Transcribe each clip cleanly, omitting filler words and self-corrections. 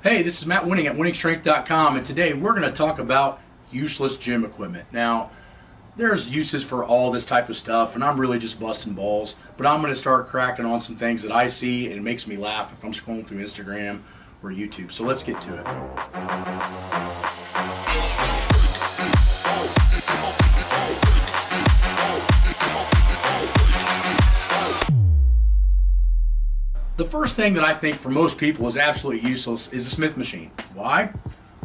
Hey, this is Matt Wenning at WenningStrength.com, and today we're going to talk about useless gym equipment. Now, there's uses for all this type of stuff, and I'm really just busting balls, but I'm going to start cracking on some things that I see, and it makes me laugh if I'm scrolling through Instagram or YouTube. So let's get to it. The first thing that I think for most people is absolutely useless is a Smith machine. Why?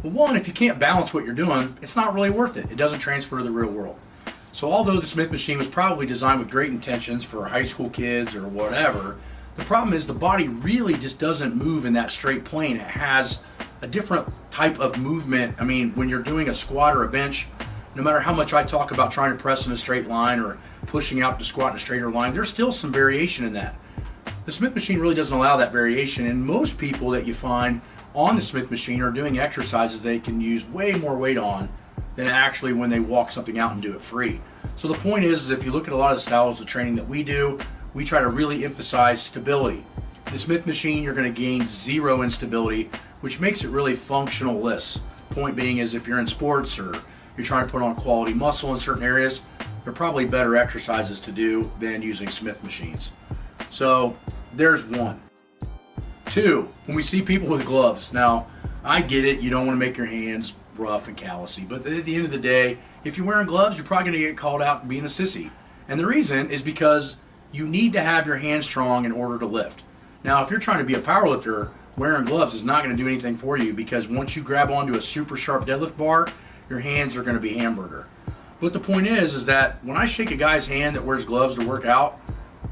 Well, one, if you can't balance what you're doing, it's not really worth it. It doesn't transfer to the real world. So although the Smith machine was probably designed with great intentions for high school kids or whatever, the problem is the body really just doesn't move in that straight plane. It has a different type of movement. I mean, when you're doing a squat or a bench, no matter how much I talk about trying to press in a straight line or pushing out to squat in a straighter line, there's still some variation in that. The Smith machine really doesn't allow that variation, and most people that you find on the Smith machine are doing exercises they can use way more weight on than actually when they walk something out and do it free. So the point is if you look at a lot of the styles of training that we do, we try to really emphasize stability. The Smith machine, you're going to gain zero instability, which makes it really functional-less. Point being is if you're in sports or you're trying to put on quality muscle in certain areas, there are probably better exercises to do than using Smith machines. So there's one. Two, when we see people with gloves, now I get it, you don't want to make your hands rough and callousy, but at the end of the day, if you're wearing gloves, you're probably going to get called out for being a sissy. And the reason is because you need to have your hands strong in order to lift. Now, if you're trying to be a powerlifter, wearing gloves is not going to do anything for you because once you grab onto a super sharp deadlift bar, your hands are going to be hamburger. But the point is that when I shake a guy's hand that wears gloves to work out,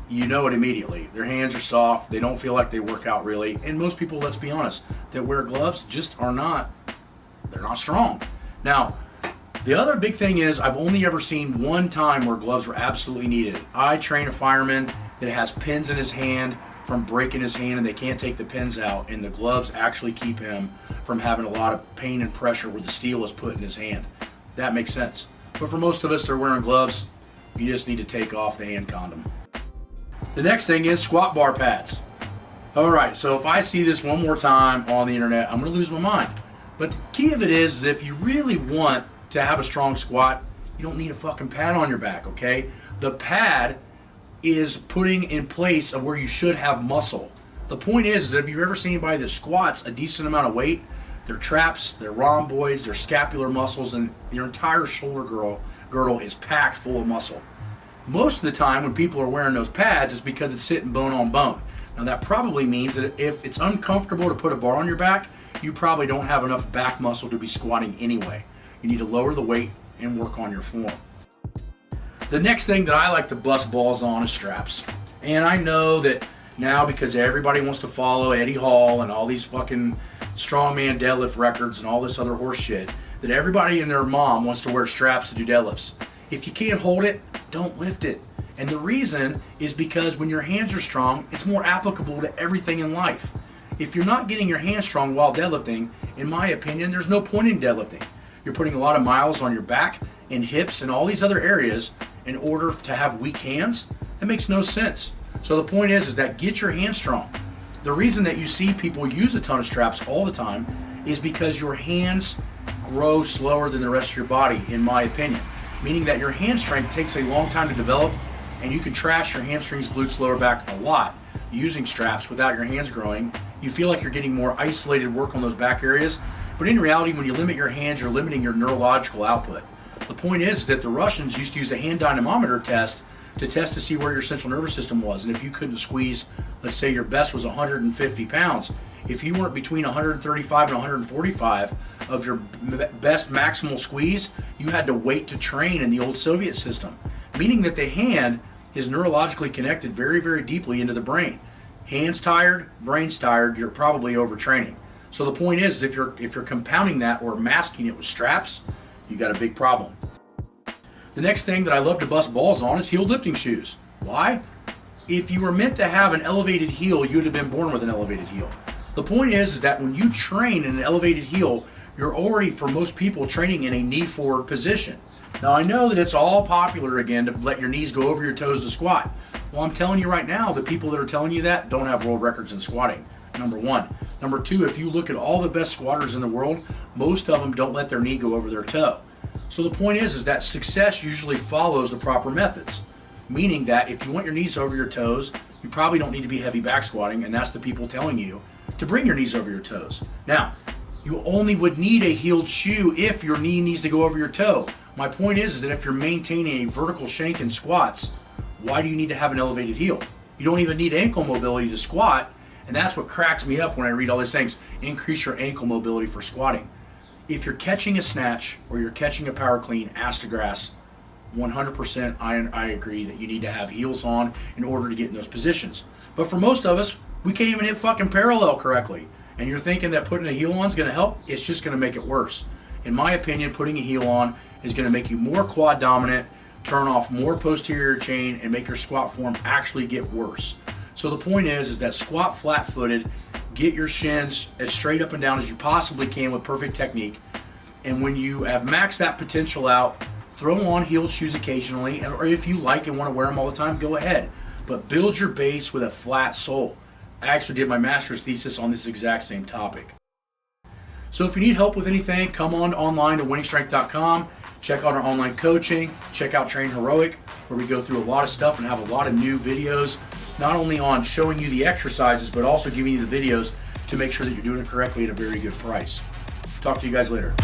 you know it immediately. Their hands are soft, they don't feel like they work out really, and most people, let's be honest, that wear gloves just are not, they're not strong. Now, the other big thing is I've only ever seen one time where gloves were absolutely needed. I train a fireman that has pins in his hand from breaking his hand and they can't take the pins out, and the gloves actually keep him from having a lot of pain and pressure where the steel is put in his hand. That makes sense. But for most of us that are wearing gloves, you just need to take off the hand condom. The next thing is squat bar pads. Alright, so if I see this one more time on the internet, I'm going to lose my mind. But the key of it is if you really want to have a strong squat, you don't need a fucking pad on your back, okay? The pad is putting in place of where you should have muscle. The point is that if you've ever seen anybody that squats a decent amount of weight, their traps, their rhomboids, their scapular muscles, and your entire shoulder girdle is packed full of muscle. Most of the time when people are wearing those pads is because it's sitting bone on bone. Now that probably means that if it's uncomfortable to put a bar on your back, you probably don't have enough back muscle to be squatting anyway. You need to lower the weight and work on your form. The next thing that I like to bust balls on is straps. And I know that now because everybody wants to follow Eddie Hall and all these fucking strongman deadlift records and all this other horse shit, that everybody and their mom wants to wear straps to do deadlifts. If you can't hold it, don't lift it. And the reason is because when your hands are strong, it's more applicable to everything in life. If you're not getting your hands strong while deadlifting, in my opinion, there's no point in deadlifting. You're putting a lot of miles on your back and hips and all these other areas in order to have weak hands. That makes no sense. So the point is that get your hands strong. The reason that you see people use a ton of straps all the time is because your hands grow slower than the rest of your body, in my opinion. Meaning that your hand strength takes a long time to develop, and you can trash your hamstrings, glutes, lower back a lot using straps without your hands growing. You feel like you're getting more isolated work on those back areas, but in reality, when you limit your hands, you're limiting your neurological output. The point is that the Russians used to use a hand dynamometer test to see where your central nervous system was, and if you couldn't squeeze, let's say your best was 150 pounds, if you weren't between 135 and 145 of your best maximal squeeze, you had to wait to train in the old Soviet system. Meaning that the hand is neurologically connected very, very deeply into the brain. Hands tired, brain's tired, you're probably overtraining. So the point is, if you're compounding that or masking it with straps, you got a big problem. The next thing that I love to bust balls on is heel lifting shoes. Why? If you were meant to have an elevated heel, you'd have been born with an elevated heel. The point is that when you train in an elevated heel, you're already, for most people, training in a knee forward position. Now I know that it's all popular again to let your knees go over your toes to squat. Well, I'm telling you right now, the people that are telling you that don't have world records in squatting, number one. Number two, if you look at all the best squatters in the world, most of them don't let their knee go over their toe. So the point is that success usually follows the proper methods. Meaning that if you want your knees over your toes, you probably don't need to be heavy back squatting, and that's the people telling you to bring your knees over your toes. Now, you only would need a heeled shoe if your knee needs to go over your toe. My point is that if you're maintaining a vertical shank in squats, why do you need to have an elevated heel? You don't even need ankle mobility to squat, and that's what cracks me up when I read all these things. Increase your ankle mobility for squatting. If you're catching a snatch or you're catching a power clean, ass to grass, 100% I agree that you need to have heels on in order to get in those positions. But for most of us, we can't even hit fucking parallel correctly. And you're thinking that putting a heel on is going to help? It's just going to make it worse. In my opinion, putting a heel on is going to make you more quad dominant, turn off more posterior chain, and make your squat form actually get worse. So the point is that squat flat-footed, get your shins as straight up and down as you possibly can with perfect technique. And when you have maxed that potential out, throw on heeled shoes occasionally, or if you like and want to wear them all the time, go ahead. But build your base with a flat sole. I actually did my master's thesis on this exact same topic. So if you need help with anything, come on online to winningstrength.com. Check out our online coaching. Check out Train Heroic, where we go through a lot of stuff and have a lot of new videos, not only on showing you the exercises, but also giving you the videos to make sure that you're doing it correctly at a very good price. Talk to you guys later.